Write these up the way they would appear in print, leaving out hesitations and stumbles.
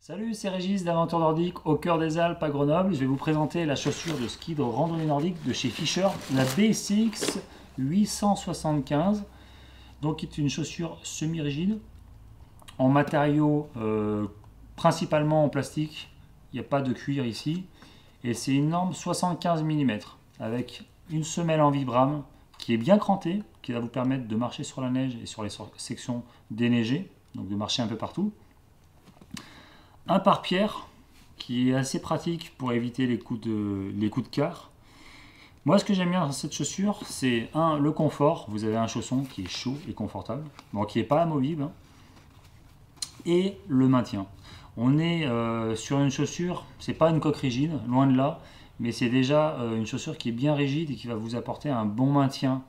Salut, c'est Régis d'Aventure Nordique au cœur des Alpes à Grenoble. Je vais vous présenter la chaussure de ski de randonnée nordique de chez Fischer, la BCX 875. Donc, qui est une chaussure semi-rigide en matériaux principalement en plastique. Il n'y a pas de cuir ici. Et c'est une norme 75 mm avec une semelle en vibram qui est bien crantée, qui va vous permettre de marcher sur la neige et sur les sections déneigées, donc de marcher un peu partout. Un pare-pierre qui est assez pratique pour éviter les coups de quart. Moi, ce que j'aime bien dans cette chaussure, c'est le confort. Vous avez un chausson qui est chaud et confortable, bon, qui n'est pas amovible, et le maintien. On est sur une chaussure, c'est pas une coque rigide, loin de là, mais c'est déjà une chaussure qui est bien rigide et qui va vous apporter un bon maintien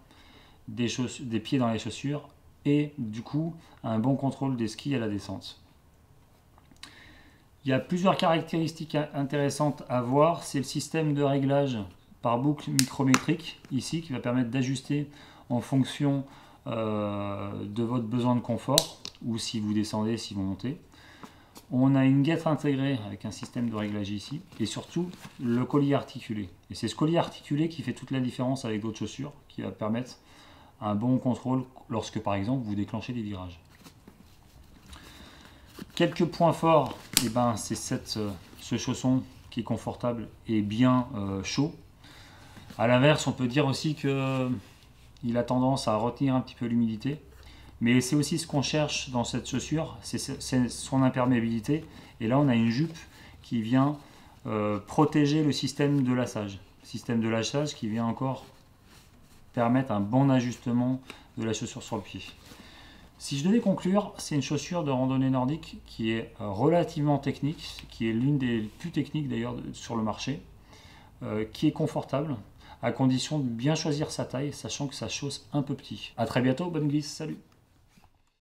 des pieds dans les chaussures et du coup un bon contrôle des skis à la descente. Il y a plusieurs caractéristiques intéressantes à voir. C'est le système de réglage par boucle micrométrique ici qui va permettre d'ajuster en fonction de votre besoin de confort ou si vous descendez, si vous montez. On a une guêtre intégrée avec un système de réglage ici et surtout le collier articulé. Et c'est ce collier articulé qui fait toute la différence avec d'autres chaussures qui va permettre un bon contrôle lorsque par exemple vous déclenchez des virages. Quelques points forts, c'est ce chausson qui est confortable et bien chaud. A l'inverse, on peut dire aussi qu'il a tendance à retenir un petit peu l'humidité. Mais c'est aussi ce qu'on cherche dans cette chaussure, c'est son imperméabilité. Et là, on a une jupe qui vient protéger le système de lassage. Système de lassage qui vient encore permettre un bon ajustement de la chaussure sur le pied. Si je devais conclure, c'est une chaussure de randonnée nordique qui est relativement technique, qui est l'une des plus techniques d'ailleurs sur le marché, qui est confortable, à condition de bien choisir sa taille, sachant que ça chausse un peu petit. A très bientôt, bonne glisse, salut!